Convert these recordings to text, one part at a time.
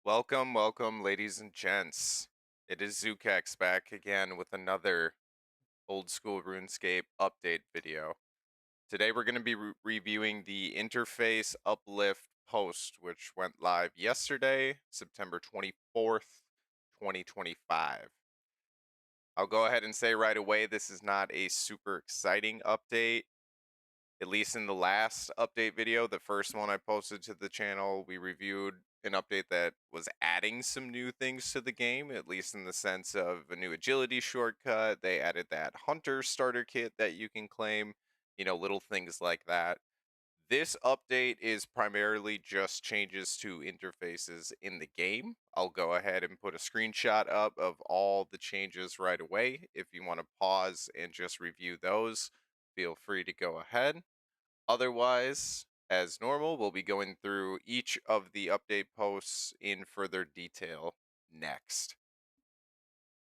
Welcome, ladies and gents. It is Zukex back again with another old school RuneScape update video. Today we're going to be reviewing the interface uplift post, which went live yesterday, September 24th, 2025. I'll go ahead and say right away this is not a super exciting update. At least in the last update video, the first one I posted to the channel, we reviewed an update that was adding some new things to the game, at least in the sense of a new agility shortcut. They added that hunter starter kit that you can claim, little things like that. This update is primarily just changes to interfaces in the game. I'll go ahead and put a screenshot up of all the changes right away. If you want to pause and just review those, feel free to go ahead. Otherwise, as normal, we'll be going through each of the update posts in further detail next.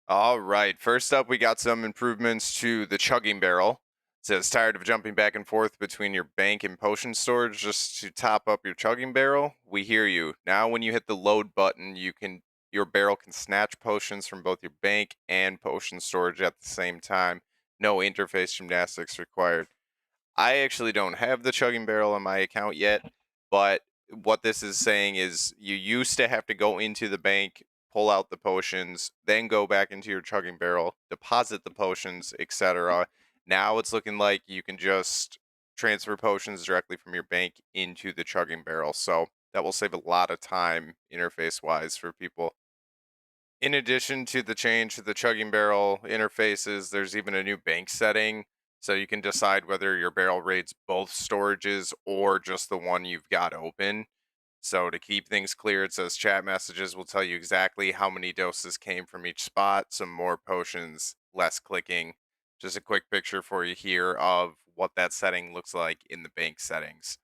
All right, first up, we got some improvements to the chugging barrel. It says tired of jumping back and forth between your bank and potion storage just to top up your chugging barrel? We hear you. Now when you hit the load button, your barrel can snatch potions from both your bank and potion storage at the same time. No interface gymnastics required. I actually don't have the chugging barrel on my account yet, but what this is saying is you used to have to go into the bank, pull out the potions, then go back into your chugging barrel, deposit the potions, etc. Now it's looking like you can just transfer potions directly from your bank into the chugging barrel. So that will save a lot of time interface wise for people. In addition to the change to the chugging barrel interfaces, there's even a new bank setting. So you can decide whether your barrel raids both storages or just the one you've got open. So to keep things clear, it says chat messages will tell you exactly how many doses came from each spot. Some more potions, less clicking. Just a quick picture for you here of what that setting looks like in the bank settings.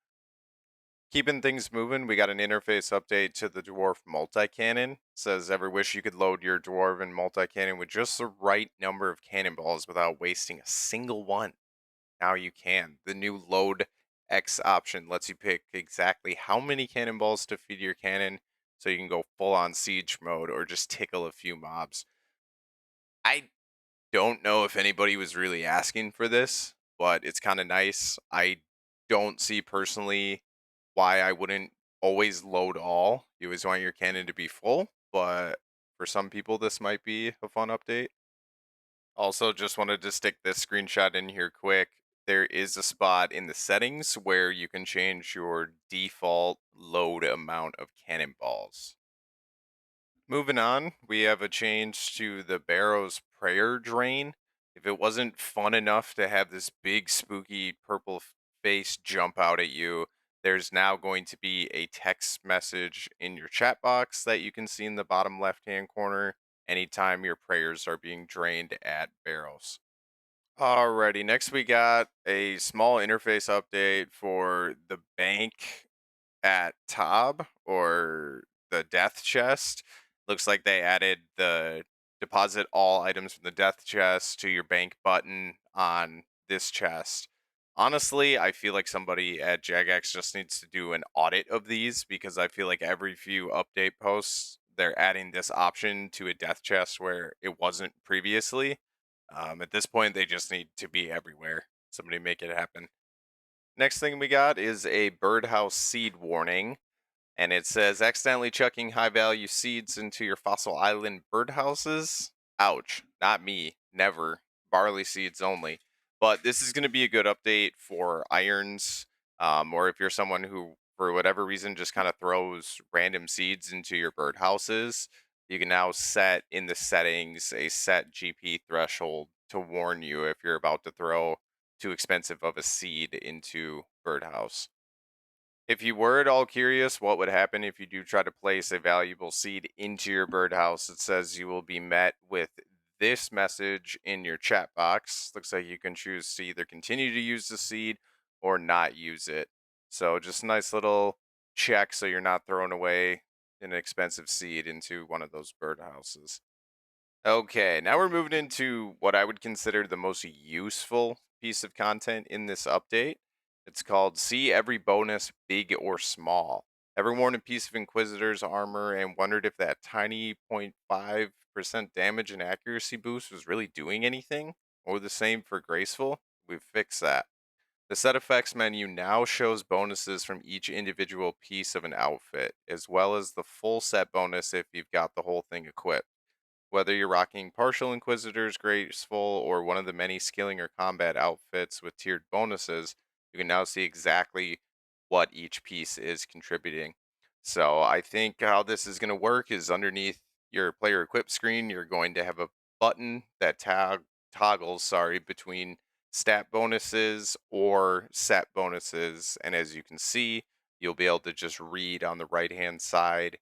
Keeping things moving, we got an interface update to the dwarf multi-cannon. Says ever wish you could load your dwarven multi-cannon with just the right number of cannonballs without wasting a single one. Now you can. The new load X option lets you pick exactly how many cannonballs to feed your cannon, so you can go full on siege mode or just tickle a few mobs. I don't know if anybody was really asking for this, but it's kind of nice. I don't see personally why I wouldn't always load all. You always want your cannon to be full, but for some people, this might be a fun update. Also, just wanted to stick this screenshot in here quick. There is a spot in the settings where you can change your default load amount of cannonballs. Moving on, we have a change to the Barrow's prayer drain. If it wasn't fun enough to have this big spooky purple face jump out at you, there's now going to be a text message in your chat box that you can see in the bottom left hand corner anytime your prayers are being drained at Barrows. Alrighty, next we got a small interface update for the bank at Tob or the death chest. Looks like they added the deposit all items from the death chest to your bank button on this chest. Honestly, I feel like somebody at Jagex just needs to do an audit of these because I feel like every few update posts they're adding this option to a death chest where it wasn't previously. At this point, they just need to be everywhere. Somebody make it happen. Next thing we got is a birdhouse seed warning, and it says accidentally chucking high value seeds into your fossil island birdhouses. Ouch, not me, never. Barley seeds only. But this is going to be a good update for irons, or if you're someone who, for whatever reason, just kind of throws random seeds into your birdhouses. You can now set in the settings a set GP threshold to warn you if you're about to throw too expensive of a seed into birdhouse. If you were at all curious what would happen if you do try to place a valuable seed into your birdhouse, it says you will be met with this message in your chat box. Looks like you can choose to either continue to use the seed or not use it. So just a nice little check so you're not throwing away an expensive seed into one of those birdhouses. Okay, now we're moving into what I would consider the most useful piece of content in this update. It's called See Every Bonus, Big or Small. Ever worn a piece of Inquisitor's armor and wondered if that tiny 0.5% damage and accuracy boost was really doing anything? Or the same for Graceful? We've fixed that. The set effects menu now shows bonuses from each individual piece of an outfit, as well as the full set bonus if you've got the whole thing equipped. Whether you're rocking partial Inquisitors, Graceful, or one of the many skilling or combat outfits with tiered bonuses, you can now see exactly what each piece is contributing. So I think how this is going to work is underneath your player equip screen, you're going to have a button that toggles, between stat bonuses or set bonuses. And as you can see, you'll be able to just read on the right hand side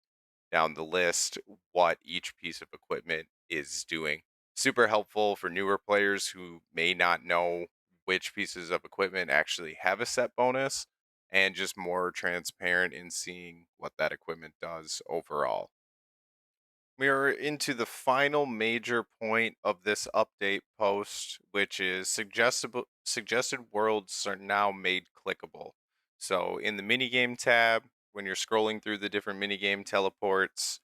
down the list what each piece of equipment is doing. Super helpful for newer players who may not know which pieces of equipment actually have a set bonus, and just more transparent in seeing what that equipment does overall. We are into the final major point of this update post, which is suggested worlds are now made clickable. So in the minigame tab, when you're scrolling through the different minigame teleports,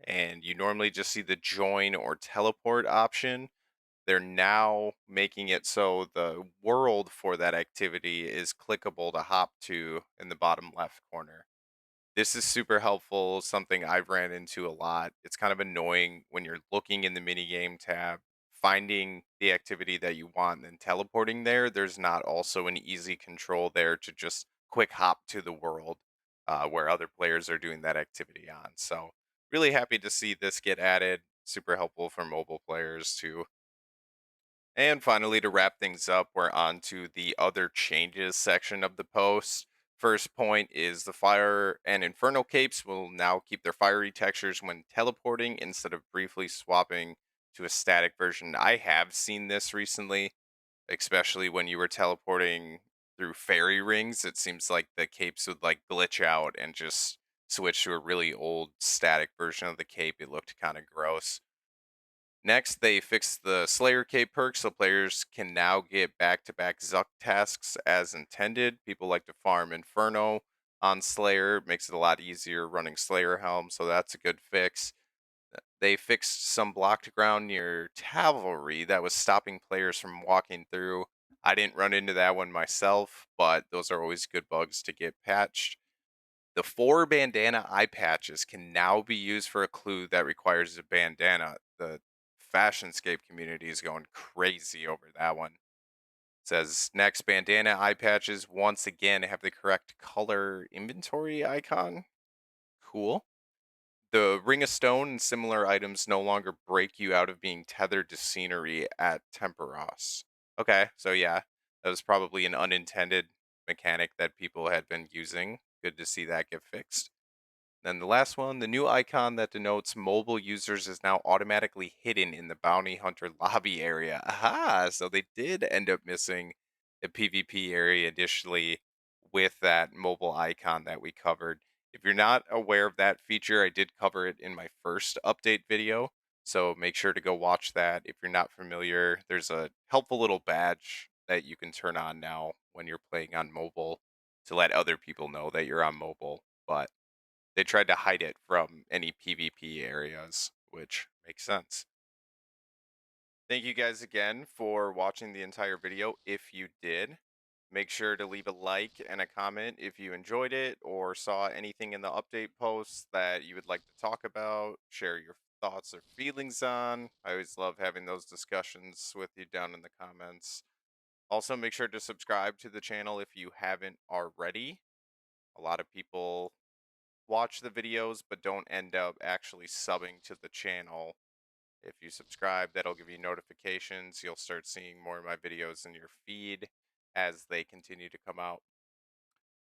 and you normally just see the join or teleport option, they're now making it so the world for that activity is clickable to hop to in the bottom left corner. This is super helpful, something I've ran into a lot. It's kind of annoying when you're looking in the minigame tab, finding the activity that you want, and then teleporting there. There's not also an easy control there to just quick hop to the world where other players are doing that activity on. So, really happy to see this get added. Super helpful for mobile players too. And finally, to wrap things up, we're on to the other changes section of the post. First point is the fire and inferno capes will now keep their fiery textures when teleporting instead of briefly swapping to a static version. I have seen this recently, especially when you were teleporting through fairy rings. It seems like the capes would like glitch out and just switch to a really old static version of the cape. It looked kind of gross. Next, they fixed the Slayer Cape perk so players can now get back to back Zuck tasks as intended. People like to farm Inferno on Slayer, it makes it a lot easier running Slayer Helm, so that's a good fix. They fixed some blocked ground near Cavalry that was stopping players from walking through. I didn't run into that one myself, but those are always good bugs to get patched. The 4 bandana eye patches can now be used for a clue that requires a bandana. The Fashionscape community is going crazy over that one. Says next, bandana eye patches once again have the correct color inventory icon. Cool. The Ring of Stone and similar items no longer break you out of being tethered to scenery at Temperos. Okay, so yeah, that was probably an unintended mechanic that people had been using. Good to see that get fixed. Then the last one, the new icon that denotes mobile users is now automatically hidden in the bounty hunter lobby area. Aha! So they did end up missing the PvP area initially with that mobile icon that we covered. If you're not aware of that feature, I did cover it in my first update video. So make sure to go watch that. If you're not familiar, there's a helpful little badge that you can turn on now when you're playing on mobile to let other people know that you're on mobile. But they tried to hide it from any PvP areas, which makes sense. Thank you guys again for watching the entire video. If you did, make sure to leave a like and a comment if you enjoyed it or saw anything in the update posts that you would like to talk about, share your thoughts or feelings on. I always love having those discussions with you down in the comments. Also, make sure to subscribe to the channel if you haven't already. A lot of people watch the videos but don't end up actually subbing to the channel. If you subscribe, that'll give you notifications. You'll start seeing more of my videos in your feed as they continue to come out.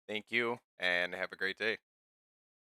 Thank you and have a great day.